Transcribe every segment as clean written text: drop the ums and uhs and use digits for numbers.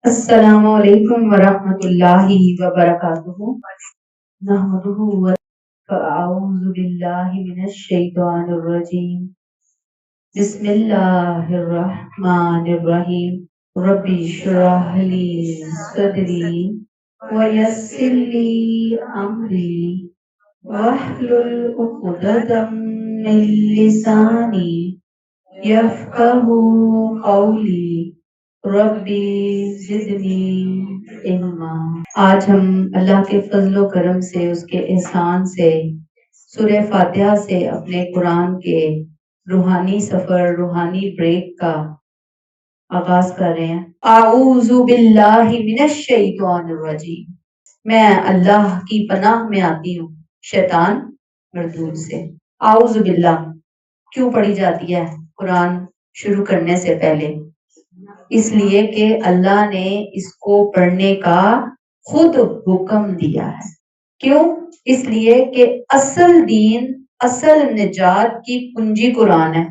السلام علیکم ورحمۃ اللہ وبرکاتہ نحمدہ اعوذ باللہ من الشیطان الرجیم بسم اللہ الرحمن الرحیم ربی اشرح لی صدری ویسر لی امری واحلل عقدۃ من لسانی یفقہوا قولی ربی زدنی علما۔ آج ہم اللہ کے فضل و کرم سے، اس کے احسان سے، سورہ فاتحہ سے اپنے قرآن کے روحانی سفر، روحانی بریک کا آغاز کر رہے ہیں۔ اعوذ باللہ من الشیطان الرجیم، میں اللہ کی پناہ میں آتی ہوں شیطان مردود سے۔ اعوذ باللہ کیوں پڑھی جاتی ہے قرآن شروع کرنے سے پہلے؟ اس لیے کہ اللہ نے اس کو پڑھنے کا خود حکم دیا ہے۔ کیوں؟ اس لیے کہ اصل دین، اصل نجات کی کنجی قرآن ہے۔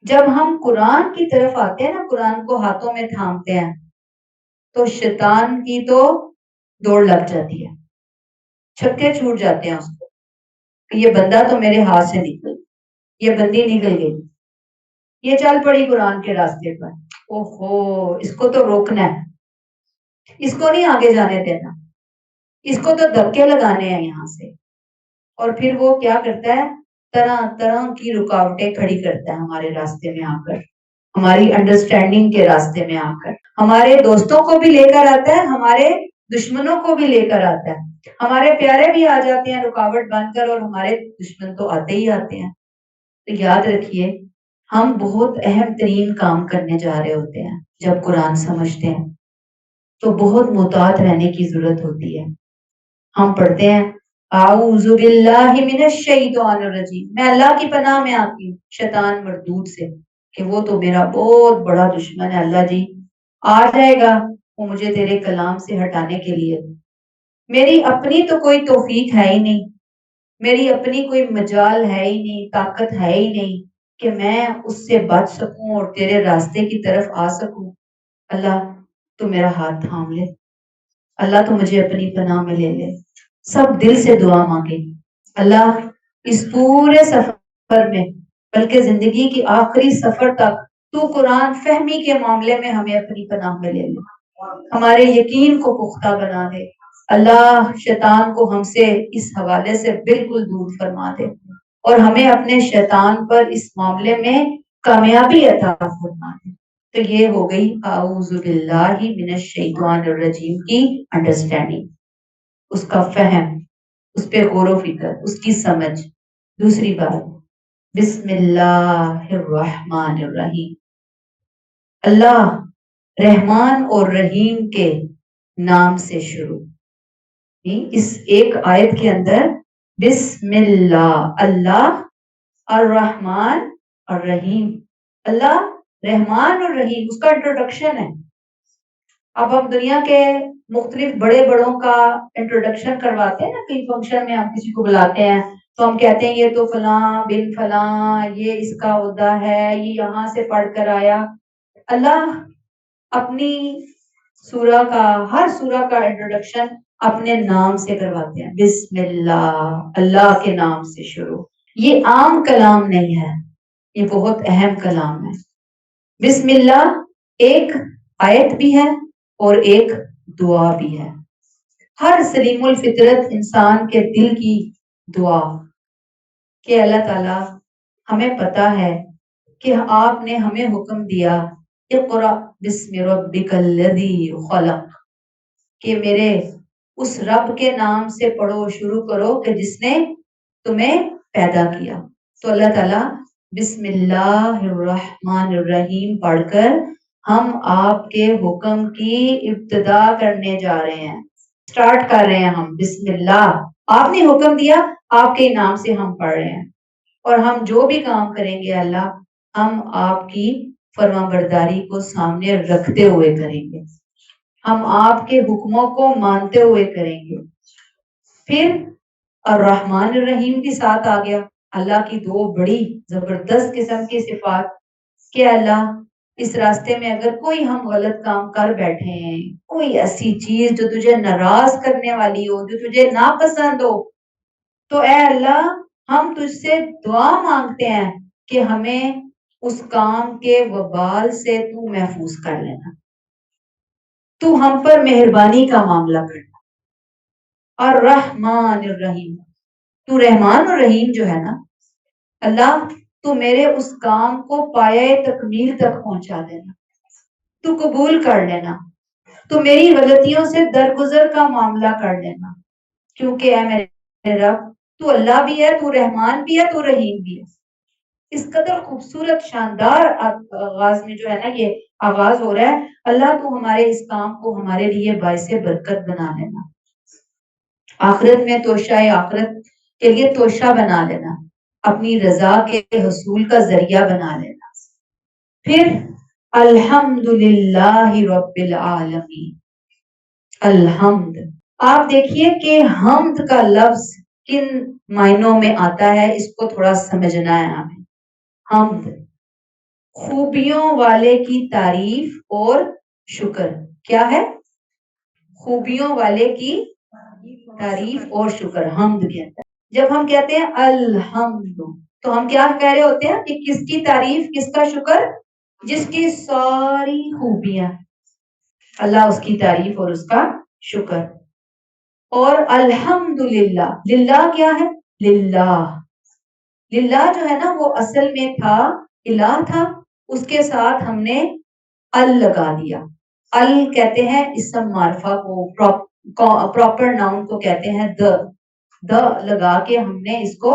جب ہم قرآن کی طرف آتے ہیں نا، قرآن کو ہاتھوں میں تھامتے ہیں، تو شیطان کی تو دوڑ لگ جاتی ہے، چھکے چھوٹ جاتے ہیں اس کو کہ یہ بندہ تو میرے ہاتھ سے نکل، یہ بندی نکل گئی، یہ چل پڑی قرآن کے راستے پر، اوہو اس کو تو روکنا ہے، اس کو نہیں آگے جانے دینا، اس کو تو دھکے لگانے ہیں یہاں سے۔ اور پھر وہ کیا کرتا ہے؟ طرح طرح کی رکاوٹیں کھڑی کرتا ہے ہمارے راستے میں آ کر، ہماری انڈرسٹینڈنگ کے راستے میں آ کر، ہمارے دوستوں کو بھی لے کر آتا ہے، ہمارے دشمنوں کو بھی لے کر آتا ہے، ہمارے پیارے بھی آ جاتے ہیں رکاوٹ بن کر، اور ہمارے دشمن تو آتے ہی آتے ہیں۔ تو یاد رکھیے، ہم بہت اہم ترین کام کرنے جا رہے ہوتے ہیں جب قرآن سمجھتے ہیں، تو بہت محتاط رہنے کی ضرورت ہوتی ہے۔ ہم پڑھتے ہیں اعوذ باللہ من الشیطان الرجیم، میں اللہ کی پناہ میں آتی ہوں شیطان مردود سے، کہ وہ تو میرا بہت بڑا دشمن ہے، اللہ جی آ جائے گا وہ مجھے تیرے کلام سے ہٹانے کے لیے۔ میری اپنی تو کوئی توفیق ہے ہی نہیں، میری اپنی کوئی مجال ہے ہی نہیں، طاقت ہے ہی نہیں کہ میں اس سے بچ سکوں اور تیرے راستے کی طرف آ سکوں۔ اللہ تو میرا ہاتھ تھام لے، اللہ تو مجھے اپنی پناہ میں لے لے۔ سب دل سے دعا مانگے، اللہ اس پورے سفر میں، بلکہ زندگی کی آخری سفر تک تو قرآن فہمی کے معاملے میں ہمیں اپنی پناہ میں لے لے، ہمارے یقین کو پختہ بنا دے۔ اللہ شیطان کو ہم سے اس حوالے سے بالکل دور فرما دے، اور ہمیں اپنے شیطان پر اس معاملے میں کامیابی عطا فرما دے۔ تو یہ ہو گئی اعوذ باللہ من الشیطان الرجیم کی انڈرسٹینڈنگ، اس کا فہم، اس پہ غور و فکر، اس کی سمجھ۔ دوسری بات، بسم اللہ الرحمن الرحیم، اللہ رحمان اور رحیم کے نام سے شروع۔ اس ایک آیت کے اندر بسم اللہ، اللہ الرحمن الرحیم، اللہ رحمان اور رحیم، اس کا انٹروڈکشن ہے۔ اب ہم دنیا کے مختلف بڑے بڑوں کا انٹروڈکشن کرواتے ہیں نا، کئی فنکشن میں ہم کسی کو بلاتے ہیں تو ہم کہتے ہیں یہ تو فلاں بن فلاں، یہ اس کا عہدہ ہے، یہ یہاں سے پڑھ کر آیا۔ اللہ اپنی سورہ کا، ہر سورہ کا انٹروڈکشن اپنے نام سے کرواتے ہیں، بسم اللہ، اللہ کے نام سے شروع۔ یہ عام کلام نہیں ہے، یہ بہت اہم کلام ہے۔ بسم اللہ ایک آیت بھی ہے اور ایک دعا بھی ہے۔ ہر سلیم الفطرت انسان کے دل کی دعا کہ اللہ تعالی ہمیں پتا ہے کہ آپ نے ہمیں حکم دیا اقرأ بسم ربک الذی خلق، کہ میرے اس رب کے نام سے پڑھو، شروع کرو کہ جس نے تمہیں پیدا کیا۔ تو اللہ تعالیٰ بسم اللہ الرحمن الرحیم پڑھ کر ہم آپ کے حکم کی ابتدا کرنے جا رہے ہیں، سٹارٹ کر رہے ہیں ہم۔ بسم اللہ، آپ نے حکم دیا، آپ کے نام سے ہم پڑھ رہے ہیں، اور ہم جو بھی کام کریں گے اللہ، ہم آپ کی فرما برداری کو سامنے رکھتے ہوئے کریں گے، ہم آپ کے حکموں کو مانتے ہوئے کریں گے۔ پھر الرحمن الرحیم بھی ساتھ آ گیا، اللہ کی دو بڑی زبردست قسم کی صفات کہ اللہ اس راستے میں اگر کوئی ہم غلط کام کر بیٹھے ہیں، کوئی ایسی چیز جو تجھے ناراض کرنے والی ہو، جو تجھے ناپسند ہو، تو اے اللہ ہم تجھ سے دعا مانگتے ہیں کہ ہمیں اس کام کے وبال سے تو محفوظ کر لینا، تو ہم پر مہربانی کا معاملہ کرنا۔ الرحمن الرحیم، تو رحمان اور رحیم جو ہے نا اللہ، تو میرے اس کام کو پایہ تکمیل تک پہنچا دینا، تو قبول کر لینا، تو میری غلطیوں سے درگزر کا معاملہ کر لینا، کیونکہ اے میرے رب تو اللہ بھی ہے، تو رحمان بھی ہے، تو رحیم بھی ہے۔ اس قدر خوبصورت شاندار آغاز میں جو ہے نا یہ آغاز ہو رہا ہے، اللہ تو ہمارے اس کام کو ہمارے لیے باعث برکت بنا لینا، آخرت میں توشہ آخرت کے لیے توشہ بنا لینا، اپنی رضا کے حصول کا ذریعہ بنا لینا۔ پھر الحمدللہ رب العالمین، الحمد، آپ دیکھیے کہ حمد کا لفظ کن معنوں میں آتا ہے، اس کو تھوڑا سمجھنا ہے ہمیں۔ حمد خوبیوں والے کی تعریف اور شکر، کیا ہے؟ خوبیوں والے کی تعریف اور شکر حمد کہتا ہے۔ جب ہم کہتے ہیں الحمد تو ہم کیا کہہ رہے ہوتے ہیں کہ کس کی تعریف، کس کا شکر؟ جس کی ساری خوبیاں، اللہ اس کی تعریف اور اس کا شکر۔ اور الحمدللہ، للہ کیا ہے؟ للہ، للہ جو ہے نا وہ اصل میں تھا الہ تھا، اس کے ساتھ ہم نے ال لگا دیا۔ ال کہتے ہیں اسم معرفہ کو، پراپر ناؤن کو کہتے ہیں د لگا کے ہم نے اس کو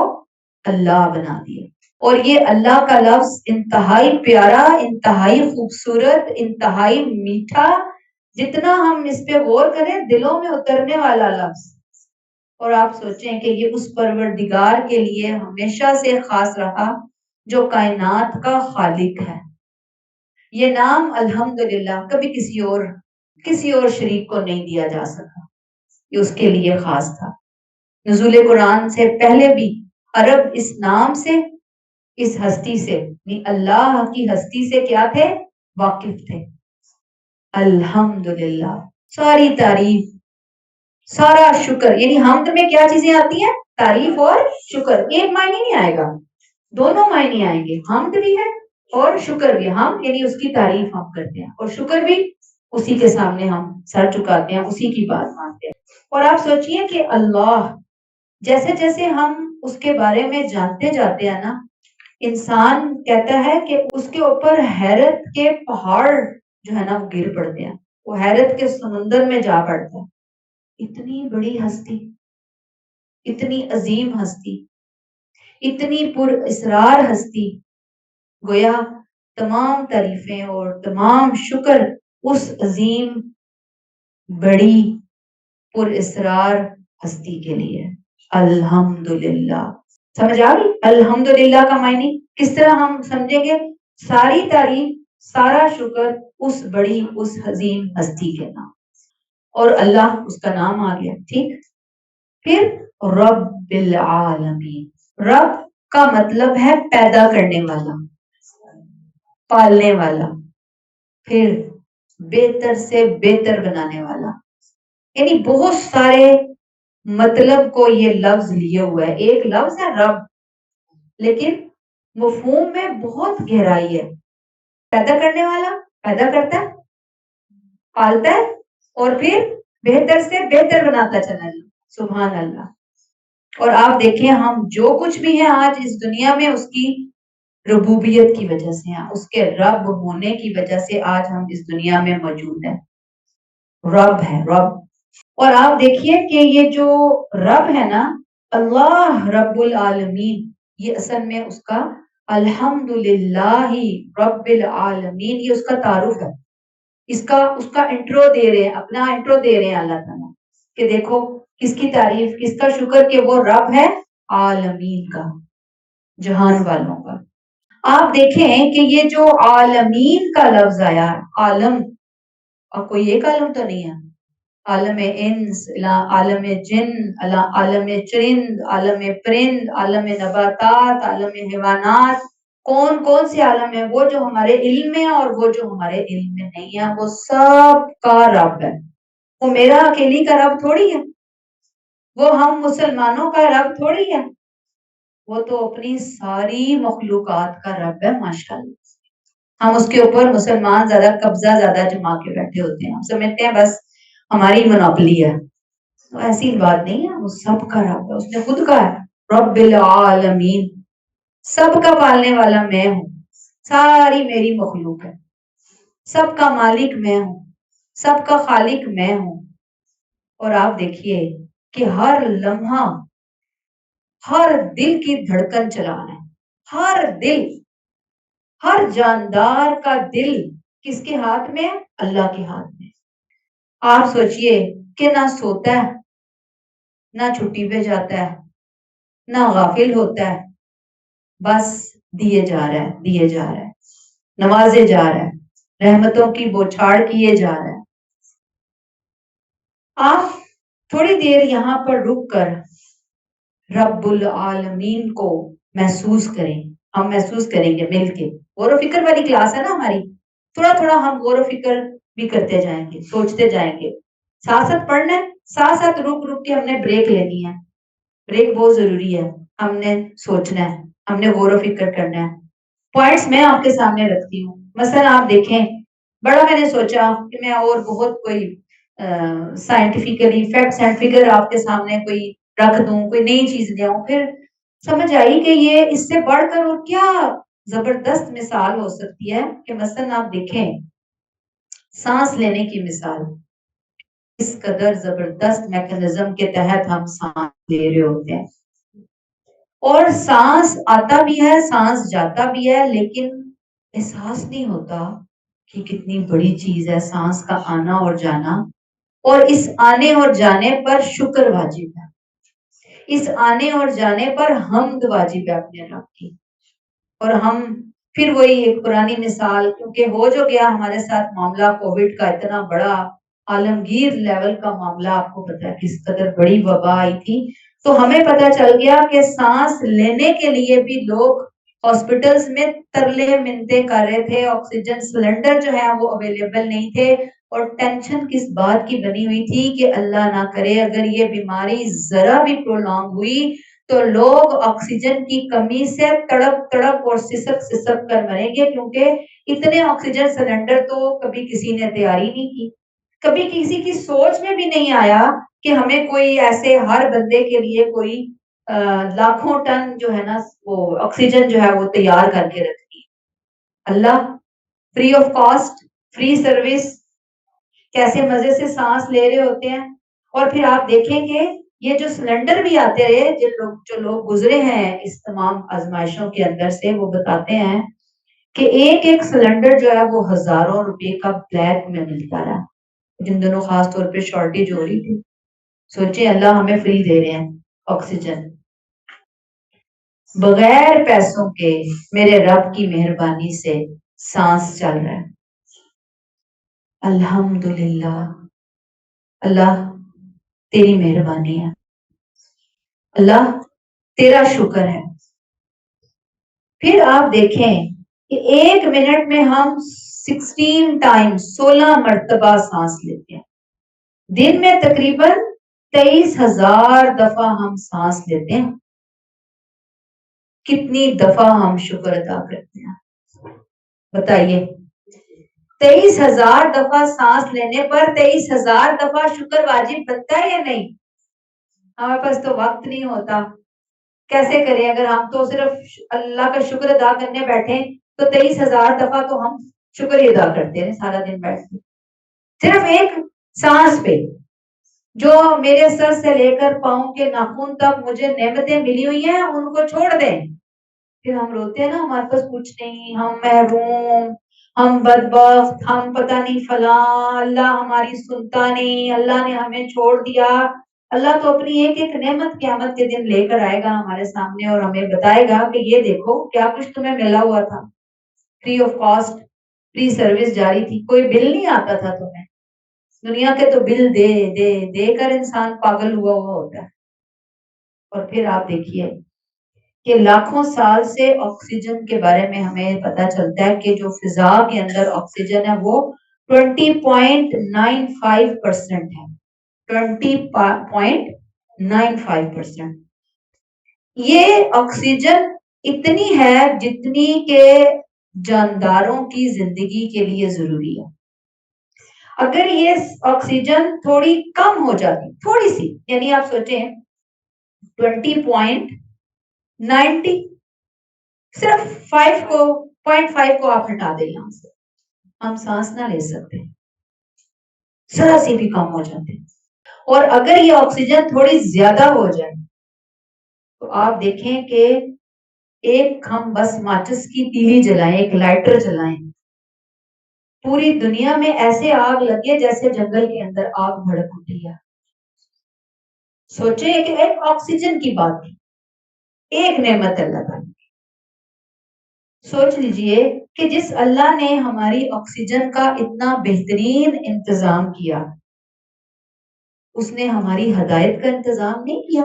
اللہ بنا دیا۔ اور یہ اللہ کا لفظ انتہائی پیارا، انتہائی خوبصورت، انتہائی میٹھا، جتنا ہم اس پہ غور کریں دلوں میں اترنے والا لفظ۔ اور آپ سوچیں کہ یہ اس پروردگار کے لیے ہمیشہ سے خاص رہا جو کائنات کا خالق ہے۔ یہ نام الحمدللہ کبھی کسی اور شریک کو نہیں دیا جا سکا، یہ اس کے لیے خاص تھا۔ نزول قرآن سے پہلے بھی عرب اس نام سے، اس ہستی سے، اللہ کی ہستی سے کیا تھے؟ واقف تھے۔ الحمدللہ، ساری تعریف، سارا شکر، یعنی حمد میں کیا چیزیں آتی ہیں؟ تعریف اور شکر۔ ایک معنی نہیں آئے گا، دونوں معنی آئیں گے، حمد بھی ہے اور شکر بھی۔ ہم یعنی اس کی تعریف ہم کرتے ہیں، اور شکر بھی اسی کے سامنے ہم سر چکاتے ہیں، اسی کی بات مانتے ہیں۔ اور آپ سوچئے کہ اللہ، جیسے جیسے ہم اس کے بارے میں جانتے جاتے ہیں نا، انسان کہتا ہے کہ اس کے اوپر حیرت کے پہاڑ جو ہے نا وہ گر پڑتے ہیں، وہ حیرت کے سمندر میں جا پڑتا ہے۔ اتنی بڑی ہستی، اتنی عظیم ہستی، اتنی پر اسرار ہستی، گویا تمام تعریفیں اور تمام شکر اس عظیم بڑی پر اسرار ہستی کے لیے۔ الحمدللہ، سمجھ آ گئی الحمدللہ کا معنی؟ کس طرح ہم سمجھیں گے؟ ساری تعریف، سارا شکر اس بڑی، اس عظیم ہستی کے نام، اور اللہ اس کا نام آ گیا، ٹھیک۔ پھر رب العالمین، رب کا مطلب ہے پیدا کرنے والا، پالنے والا، پھر بہتر سے بہتر بنانے والا، یعنی بہت سارے مطلب کو یہ لفظ لیے ہوا ہے۔ ایک لفظ ہے رب، لیکن مفہوم میں بہت گہرائی ہے۔ پیدا کرنے والا، پیدا کرتا ہے، پالتا ہے، اور پھر بہتر سے بہتر بناتا چلا جائے۔ سبحان اللہ۔ اور آپ دیکھیں ہم جو کچھ بھی ہیں آج اس دنیا میں، اس کی ربوبیت کی وجہ سے ہیں، اس کے رب ہونے کی وجہ سے آج ہم اس دنیا میں موجود ہیں۔ رب ہے، رب۔ اور آپ دیکھیے کہ یہ جو رب ہے نا، اللہ رب العالمین، یہ اصل میں اس کا الحمدللہ رب العالمین، یہ اس کا تعارف ہے، اس کا انٹرو دے رہے ہیں، اپنا انٹرو دے رہے ہیں اللہ تعالیٰ کہ دیکھو کس کی تعریف، کس کا شکر کہ وہ رب ہے عالمین کا، جہان والوں کا۔ آپ دیکھیں کہ یہ جو عالمین کا لفظ آیا، عالم، اور کوئی ایک عالم تو نہیں ہے، عالم انس، عالم جن، عالم چرند، عالم پرند، عالم نباتات، عالم حیوانات، کون کون سے عالم ہے، وہ جو ہمارے علم میں اور وہ جو ہمارے علم میں نہیں ہے، وہ سب کا رب ہے. وہ میرا اکیلی کا رب تھوڑی ہے، وہ ہم مسلمانوں کا رب تھوڑی ہے، وہ تو اپنی ساری مخلوقات کا رب ہے. ماشاءاللہ ہم اس کے اوپر مسلمان زیادہ قبضہ زیادہ جما کے بیٹھے ہوتے ہیں، ہم سمجھتے ہیں بس ہماری منوپلی ہے. تو ایسی بات نہیں ہے، وہ سب کا رب ہے. اس نے خود کہا ہے رب العالمین، سب کا پالنے والا میں ہوں، ساری میری مخلوق ہے، سب کا مالک میں ہوں، سب کا خالق میں ہوں. اور آپ دیکھیے کہ ہر لمحہ ہر دل کی دھڑکن چلانا ہے، ہر دل، ہر جاندار کا دل کس کے ہاتھ میں؟ اللہ کے ہاتھ میں. آپ سوچئے کہ نہ سوتا ہے، نہ چھٹی پہ جاتا ہے، نہ غافل ہوتا ہے، بس دیے جا رہا ہے، دیے جا رہا ہے، نوازے جا رہا ہے، رحمتوں کی بوچھاڑ کیے جا رہا ہے. آپ تھوڑی دیر یہاں پر رک کر رب العالمین کو محسوس کریں. ہم محسوس کریں گے مل کے، غور و فکر والی کلاس ہے نا ہماری، تھوڑا تھوڑا ہم غور و فکر بھی کرتے جائیں گے، سوچتے جائیں گے. ساتھ ساتھ پڑھنا ہے، ساتھ ساتھ رک رک کے ہم نے بریک لینی ہے. بریک بہت ضروری ہے. ہم نے سوچنا ہے، ہم نے غور و فکر کرنا ہے. پوائنٹس میں آپ کے سامنے رکھتی ہوں. مثلا آپ دیکھیں، بڑا میں نے سوچا کہ میں اور بہت کوئی سائنٹیفکلی فیکٹس اینڈ فگر آپ کے سامنے کوئی رکھ دوں، کوئی نئی چیز لے آؤں. پھر سمجھ آئی کہ یہ اس سے بڑھ کر اور کیا زبردست مثال ہو سکتی ہے. کہ مثلا آپ دیکھیں سانس لینے کی مثال، اس قدر زبردست میکانزم کے تحت ہم سانس لے رہے ہوتے ہیں، اور سانس آتا بھی ہے، سانس جاتا بھی ہے، لیکن احساس نہیں ہوتا کہ کتنی بڑی چیز ہے سانس کا آنا اور جانا. اور اس آنے اور جانے پر شکر واجب ہے، اس آنے اور جانے پر حمد واجب ہے اپنے رب کی. اور ہم پھر وہی ایک پرانی مثال، کیونکہ ہو جو گیا ہمارے ساتھ معاملہ کووڈ کا، اتنا بڑا عالمگیر لیول کا معاملہ، آپ کو پتا ہے کس قدر بڑی وبا آئی تھی. تو ہمیں پتا چل گیا کہ سانس لینے کے لیے بھی لوگ ہاسپٹلز میں ترلے منتیں کر رہے تھے. آکسیجن سلنڈر جو ہے وہ اویلیبل نہیں تھے، اور ٹینشن کس بات کی بنی ہوئی تھی کہ اللہ نہ کرے اگر یہ بیماری ذرا بھی پرولونگ ہوئی تو لوگ آکسیجن کی کمی سے تڑپ تڑپ اور سسک سسک کر مریں گے. کیونکہ اتنے آکسیجن سلنڈر تو کبھی کسی نے تیاری نہیں کی، کبھی کسی کی سوچ میں بھی نہیں آیا کہ ہمیں کوئی ایسے ہر بندے کے لیے کوئی لاکھوں ٹن جو ہے نا وہ آکسیجن جو ہے وہ تیار کر کے رکھنی. اللہ free of cost, free service, کیسے مزے سے سانس لے رہے ہوتے ہیں. اور پھر آپ دیکھیں گے یہ جو سلنڈر بھی آتے رہے، جو لوگ گزرے ہیں اس تمام آزمائشوں کے اندر سے، وہ بتاتے ہیں کہ ایک ایک سلنڈر جو ہے وہ ہزاروں روپے کا بلیک میں ملتا رہا جن دنوں خاص طور پہ شارٹیج ہو رہی تھی. سوچیں اللہ ہمیں فری دے رہے ہیں آکسیجن بغیر پیسوں کے. میرے رب کی مہربانی سے سانس چل رہا ہے. الحمدللہ، اللہ تیری مہربانی ہے، اللہ تیرا شکر ہے. پھر آپ دیکھیں کہ ایک منٹ میں ہم 16 ٹائم 16 مرتبہ سانس لیتے ہیں. دن میں تقریباً 23,000 دفعہ ہم سانس لیتے ہیں. کتنی دفعہ ہم شکر ادا کرتے ہیں بتائیے؟ 23,000 دفعہ سانس لینے پر 23,000 دفعہ شکر واجب بنتا ہے یا نہیں؟ ہمارے پاس تو وقت نہیں ہوتا، کیسے کریں؟ اگر ہم تو صرف اللہ کا شکر ادا کرنے بیٹھے تو 23,000 دفعہ تو ہم شکر ہی ادا کرتے ہیں سارا دن بیٹھ کے. صرف ایک سانس پہ جو میرے سر سے لے کر پاؤں کے ناخن تک مجھے نعمتیں ملی ہوئی ہیں ان کو چھوڑ دیں. پھر ہم روتے ہیں نا ہمارے پاس کچھ نہیں، ہم محروم، ہم بدبخت، ہم پتہ نہیں فلاں، اللہ ہماری سنتا نہیں، اللہ نے ہمیں چھوڑ دیا. اللہ تو اپنی ایک ایک نعمت قیامت کے دن لے کر آئے گا ہمارے سامنے اور ہمیں بتائے گا کہ یہ دیکھو کیا کچھ تمہیں ملا ہوا تھا، free of cost, free service جاری تھی، کوئی بل نہیں آتا تھا تمہیں. دنیا کے تو بل دے دے دے کر انسان پاگل ہوا ہوتا ہے. اور پھر آپ دیکھیے کہ لاکھوں سال سے آکسیجن کے بارے میں ہمیں پتا چلتا ہے کہ جو فضا کے اندر آکسیجن ہے وہ 20.95% ہے. 20.95%. یہ آکسیجن اتنی ہے جتنی کہ جانداروں کی زندگی کے لیے ضروری ہے. اگر یہ آکسیجن تھوڑی کم ہو جاتی، تھوڑی سی، یعنی آپ سوچیں 20.90، صرف 0.5 کو آپ ہٹا دیں یہاں سے، ہم سانس نہ لے سکتے، ذرا سی بھی کم ہو جاتے. اور اگر یہ آکسیجن تھوڑی زیادہ ہو جائے تو آپ دیکھیں کہ ایک ہم بس ماچس کی تیلی جلائیں، ایک لائٹر جلائیں، پوری دنیا میں ایسے آگ لگے جیسے جنگل کے اندر آگ بھڑک اٹھی ہے. سوچیں کہ ایک آکسیجن کی بات کی، ایک نعمت اللہ تعالی. سوچ لیجئے کہ جس اللہ نے ہماری آکسیجن کا اتنا بہترین انتظام کیا، اس نے ہماری ہدایت کا انتظام نہیں کیا.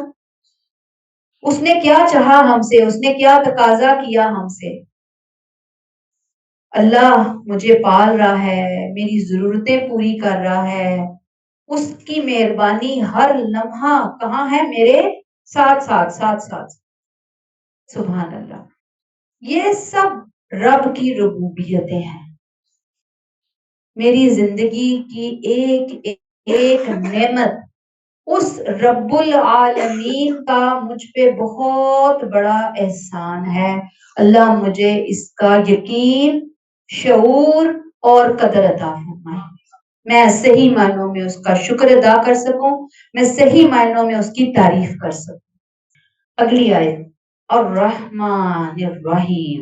اس نے کیا چاہا ہم سے، اس نے کیا تقاضا کیا ہم سے. اللہ مجھے پال رہا ہے، میری ضرورتیں پوری کر رہا ہے، اس کی مہربانی ہر لمحہ کہاں ہے؟ میرے ساتھ ساتھ ساتھ ساتھ. سبحان اللہ. یہ سب رب کی ربوبیتیں ہیں. میری زندگی کی ایک ایک نعمت اس رب العالمین کا مجھ پہ بہت بڑا احسان ہے. اللہ مجھے اس کا یقین، شعور اور قدر عطا فرمائے. میں صحیح معنوں میں اس کا شکر ادا کر سکوں، میں صحیح معنوں میں اس کی تعریف کر سکوں. اگلی آیت، الرحمن الرحیم.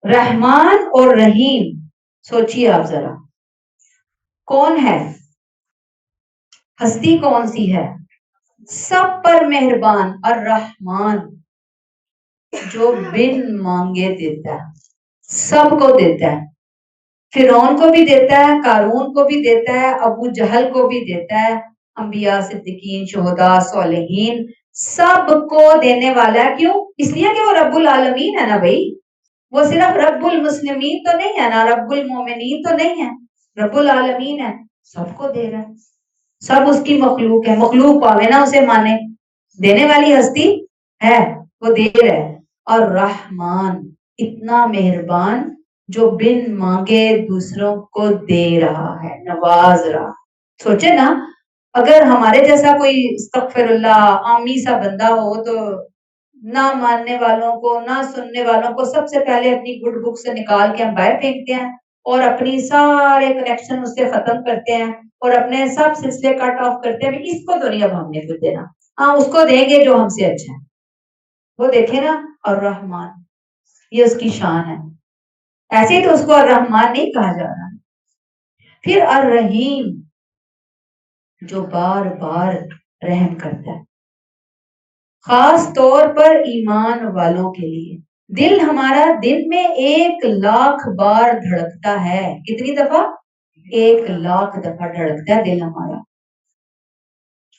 رحمان اور رحیم، سوچیے آپ ذرا، کون ہے؟ ہستی کون سی ہے؟ سب پر مہربان الرحمن، جو بن مانگے دیتا ہے، سب کو دیتا ہے. فرعون کو بھی دیتا ہے، قارون کو بھی دیتا ہے، ابو جہل کو بھی دیتا ہے، انبیاء، صدیقین، شہداء، صالحین، سب کو دینے والا ہے. کیوں؟ اس لیے کہ وہ رب العالمین ہے نا بھائی. وہ صرف رب المسلمین تو نہیں ہے نا، رب المومنین تو نہیں ہے، رب العالمین ہے، سب کو دے رہا ہے. سب اس کی مخلوق ہے، مخلوق پاوے نا اسے مانے، دینے والی ہستی ہے، وہ دے رہا ہے. اور رحمان، اتنا مہربان جو بن مانگے دوسروں کو دے رہا ہے، نواز رہا. سوچے نا، اگر ہمارے جیسا کوئی استغفر اللہ عامی سا بندہ ہو تو نہ ماننے والوں کو، نہ سننے والوں کو سب سے پہلے اپنی گڈ بک سے نکال کے ہم باہر پھینکتے ہیں اور اپنی سارے کنیکشن اس سے ختم کرتے ہیں اور اپنے سب سلسلے کٹ آف کرتے ہیں. اس کو تو نہیں اب ہم نے کچھ دینا، ہاں اس کو دیں گے جو ہم سے اچھا ہے. وہ دیکھیں نا، الرحمن، یہ اس کی شان ہے. ایسے ہی تو اس کو الرحمن نہیں کہا جا رہا. پھر الرحیم، جو بار بار رحم کرتا ہے، خاص طور پر ایمان والوں کے لیے. دل ہمارا دن میں 1,00,000 بار دھڑکتا ہے. کتنی دفعہ؟ 1,00,000 دفعہ دھڑکتا ہے دل ہمارا.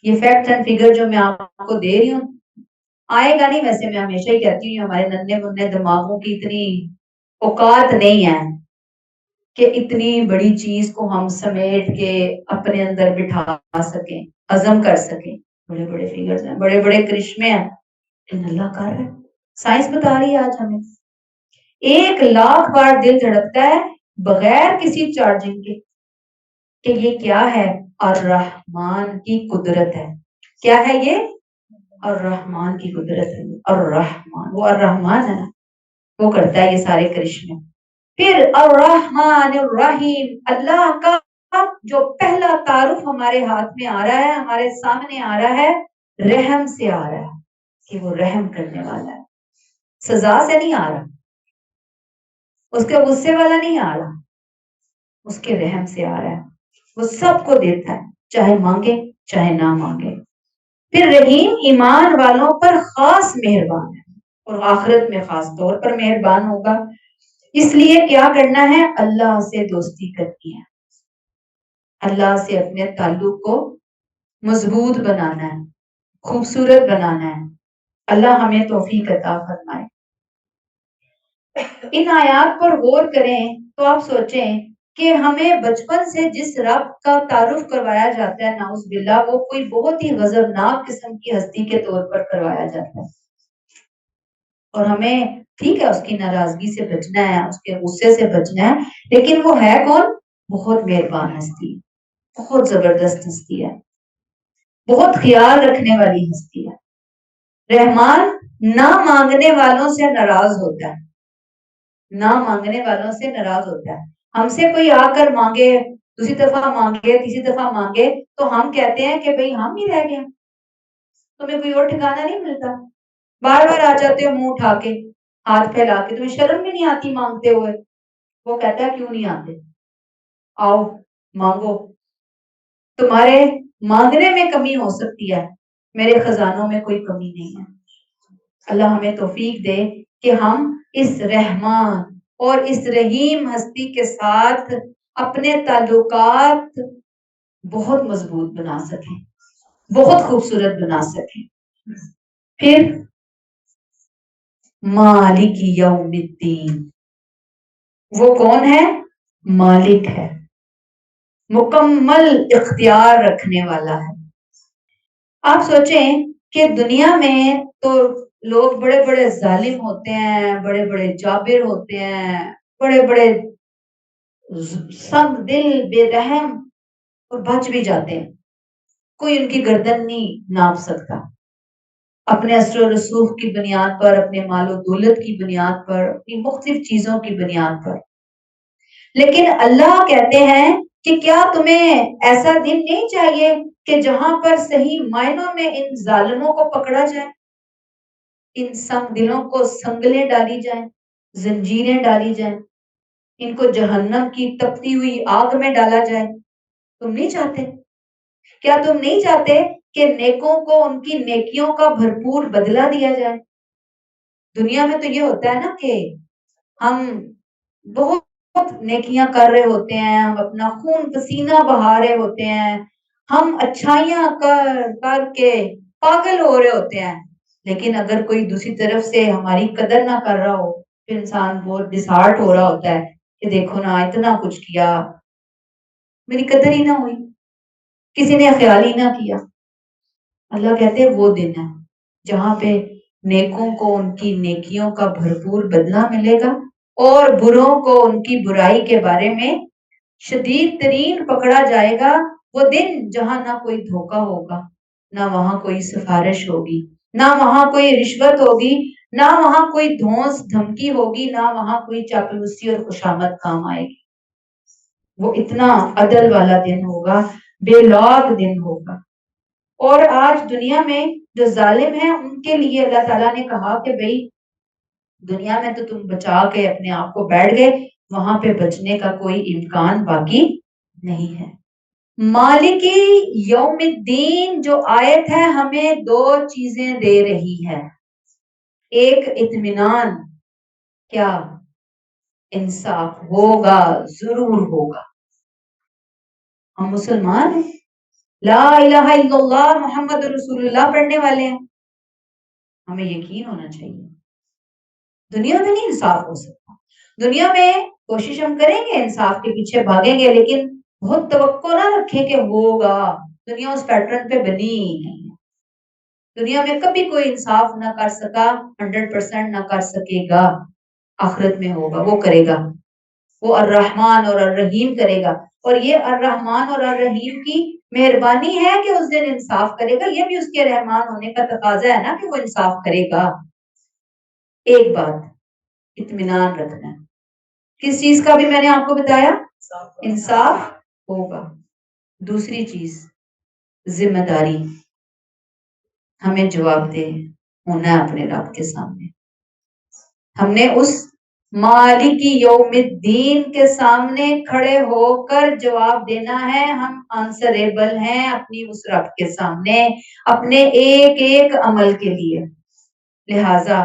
یہ فیکٹ اینڈ فگر جو میں آپ کو دے رہی ہوں آئے گا نہیں. ویسے میں ہمیشہ ہی کہتی ہوں ہمارے ننھے منھے دماغوں کی اتنی اوقات نہیں ہے کہ اتنی بڑی چیز کو ہم سمیٹ کے اپنے اندر بٹھا سکیں، ہضم کر سکیں. بڑے بڑے فگرز ہیں، بڑے بڑے کرشمے ہیں، لیکن اللہ کر رہا ہے. سائنس بتا رہی ہے آج ہمیں 1,00,000 بار دل دھڑکتا ہے بغیر کسی چارجنگ کے. کہ یہ کیا ہے؟ الرحمن کی قدرت ہے. کیا ہے یہ؟ الرحمن کی قدرت ہے. الرحمن، وہ الرحمن ہے نا، وہ کرتا ہے یہ سارے کرشمے. پھر الرحمن الرحیم، اللہ کا جو پہلا تعارف ہمارے ہاتھ میں آ رہا ہے، ہمارے سامنے آ رہا ہے، رحم سے آ رہا ہے کہ وہ رحم کرنے والا ہے. سزا سے نہیں آ رہا، اس کے غصے والا نہیں آ رہا، اس کے رحم سے آ رہا ہے. وہ سب کو دیتا ہے، چاہے مانگے چاہے نہ مانگے. پھر رحیم ایمان والوں پر خاص مہربان ہے اور آخرت میں خاص طور پر مہربان ہوگا. اس لیے کیا کرنا ہے؟ اللہ سے دوستی کرنی ہے، اللہ سے اپنے تعلق کو مضبوط بنانا ہے، خوبصورت بنانا ہے. اللہ ہمیں توفیق عطا فرمائے۔ ان آیات پر غور کریں تو آپ سوچیں کہ ہمیں بچپن سے جس رب کا تعارف کروایا جاتا ہے نعوذ باللہ، وہ کوئی بہت ہی غضبناک قسم کی ہستی کے طور پر کروایا جاتا ہے، اور ہمیں ٹھیک ہے اس کی ناراضگی سے بچنا ہے، اس کے غصے سے بچنا ہے، لیکن وہ ہے کون؟ بہت مہربان ہستی، بہت زبردست ہستی ہے، بہت خیال رکھنے والی ہستی ہے۔ رحمان نہ مانگنے والوں سے ناراض ہوتا ہے، نہ مانگنے والوں سے ناراض ہوتا ہے۔ ہم سے کوئی آ کر مانگے، دوسری دفعہ مانگے، تیسری دفعہ مانگے، تو ہم کہتے ہیں کہ بھئی ہم ہی رہ گئے، تمہیں کوئی اور ٹھکانہ نہیں ملتا، بار بار آ جاتے ہو منہ اٹھا کے، ہاتھ پھیلا کے، تمہیں شرم بھی نہیں آتی مانگتے ہوئے؟ وہ کہتا ہے کیوں نہیں آتے، آؤ مانگو، تمہارے مانگنے میں کمی ہو سکتی ہے، میرے خزانوں میں کوئی کمی نہیں ہے۔ اللہ ہمیں توفیق دے کہ ہم اس رحمان اور اس رحیم ہستی کے ساتھ اپنے تعلقات بہت مضبوط بنا سکیں، بہت خوبصورت بنا سکیں۔ پھر مالک یوم الدین، وہ کون ہے؟ مالک ہے، مکمل اختیار رکھنے والا ہے۔ آپ سوچیں کہ دنیا میں تو لوگ بڑے بڑے ظالم ہوتے ہیں، بڑے بڑے جابر ہوتے ہیں، بڑے بڑے سخت دل، بے رحم، اور بچ بھی جاتے ہیں، کوئی ان کی گردن نہیں ناپ سکتا، اپنے اثر و رسوخ کی بنیاد پر، اپنے مال و دولت کی بنیاد پر، اپنی مختلف چیزوں کی بنیاد پر۔ لیکن اللہ کہتے ہیں کہ کیا تمہیں ایسا دن نہیں چاہیے کہ جہاں پر صحیح معنوں میں ان ظالموں کو پکڑا جائے، ان سنگ دلوں کو سنگلیں ڈالی جائیں، زنجیریں ڈالی جائیں، ان کو جہنم کی تپتی ہوئی آگ میں ڈالا جائے؟ تم نہیں چاہتے؟ کیا تم نہیں چاہتے کہ نیکوں کو ان کی نیکیوں کا بھرپور بدلہ دیا جائے؟ دنیا میں تو یہ ہوتا ہے نا کہ ہم بہت نیکیاں کر رہے ہوتے ہیں، ہم اپنا خون پسینہ بہا رہے ہوتے ہیں، ہم اچھائیاں کر کر کے پاگل ہو رہے ہوتے ہیں، لیکن اگر کوئی دوسری طرف سے ہماری قدر نہ کر رہا ہو، پھر انسان بہت ڈسہارٹ ہو رہا ہوتا ہے کہ دیکھو نا اتنا کچھ کیا، میری قدر ہی نہ ہوئی، کسی نے خیال ہی نہ کیا۔ اللہ کہتے ہیں وہ دن ہے جہاں پہ نیکوں کو ان کی نیکیوں کا بھرپور بدلہ ملے گا، اور بروں کو ان کی برائی کے بارے میں شدید ترین پکڑا جائے گا۔ وہ دن جہاں نہ کوئی دھوکہ ہوگا، نہ وہاں کوئی سفارش ہوگی، نہ وہاں کوئی رشوت ہوگی، نہ وہاں کوئی دھونس دھمکی ہوگی، نہ وہاں کوئی چاپلوسی اور خوشامد کام آئے گی۔ وہ اتنا عدل والا دن ہوگا، بے لوگ دن ہوگا۔ اور آج دنیا میں جو ظالم ہیں ان کے لیے اللہ تعالیٰ نے کہا کہ بھئی دنیا میں تو تم بچا کے اپنے آپ کو بیٹھ گئے، وہاں پہ بچنے کا کوئی امکان باقی نہیں ہے۔ مالک یوم الدین جو آیت ہے ہمیں دو چیزیں دے رہی ہے، ایک اطمینان، کیا انصاف ہوگا، ضرور ہوگا، ہم مسلمان ہیں، لا الہ الا اللہ محمد رسول اللہ پڑھنے والے ہیں، ہمیں یقین ہونا چاہیے دنیا میں نہیں انصاف ہو سکتا۔ دنیا میں کوشش ہم کریں گے، انصاف کے پیچھے بھاگیں گے، لیکن بہت توقع نہ رکھیں کہ ہوگا، دنیا اس پیٹرن پہ بنی ہی نہیں ہے۔ دنیا میں کبھی کوئی انصاف نہ کر سکا، 100% نہ کر سکے گا، آخرت میں ہوگا، وہ کرے گا، وہ الرحمن اور الرحیم کرے گا، اور یہ الرحمن اور الرحیم کی مہربانی ہے کہ اس دن انصاف کرے گا، یہ بھی اس کے رحمان ہونے کا تقاضا ہے نا کہ وہ انصاف کرے گا۔ ایک بات اطمینان رکھنا ہے، کس چیز کا بھی میں نے آپ کو بتایا؟ انصاف ہوگا۔ دوسری چیز ذمہ داری، ہمیں جواب دہ ہونا ہے اپنے رب کے سامنے، ہم نے اس مالک یوم الدین کے سامنے کھڑے ہو کر جواب دینا ہے، ہم آنسریبل ہیں اپنی اس رب کے سامنے، اپنے ایک ایک عمل کے لیے۔ لہذا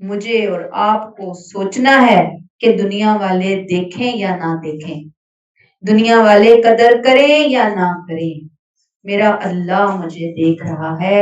مجھے اور آپ کو سوچنا ہے کہ دنیا والے دیکھیں یا نہ دیکھیں، دنیا والے قدر کریں یا نہ کریں، میرا اللہ مجھے دیکھ رہا ہے،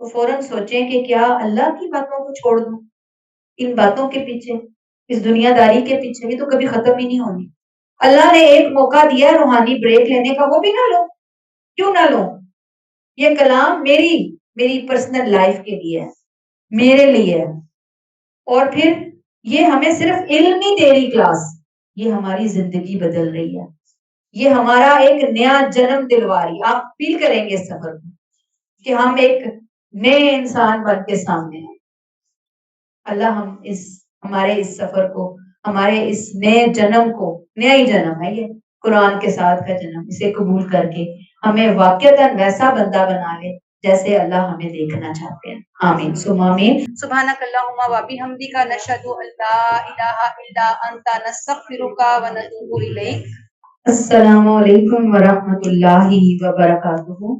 تو فوراً سوچیں کہ کیا اللہ کی باتوں کو چھوڑ دوں ان باتوں کے پیچھے، اس دنیا داری کے پیچھے؟ یہ تو کبھی ختم ہی نہیں ہونی۔ اللہ نے ایک موقع دیا روحانی بریک لینے کا، وہ بھی نہ لو؟ کیوں نہ لو؟ یہ کلام میری پرسنل لائف کے لیے ہے، میرے لیے ہے، اور پھر یہ ہمیں صرف علم نہیں دے رہی کلاس، یہ ہماری زندگی بدل رہی ہے، یہ ہمارا ایک نیا جنم دلوا رہی۔ آپ فیل کریں گے اس سفر کو کہ ہم ایک نئے انسان بن کے سامنے ہیں۔ اللہ ہمارے اس سفر کو، ہمارے اس نئے جنم کو، نیا ہی جنم ہے یہ قرآن کے ساتھ کا جنم، اسے قبول کر کے ہمیں واقعتاً ویسا بندہ بنا لے جیسے اللہ ہمیں دیکھنا چاہتے ہیں۔ آمین ثم آمین۔ سبحانک اللہم و بحمدک نشہد ان لا الہ الا انت نستغفرک و نتوب الیک۔ السلام علیکم ورحمۃ اللہ وبرکاتہ۔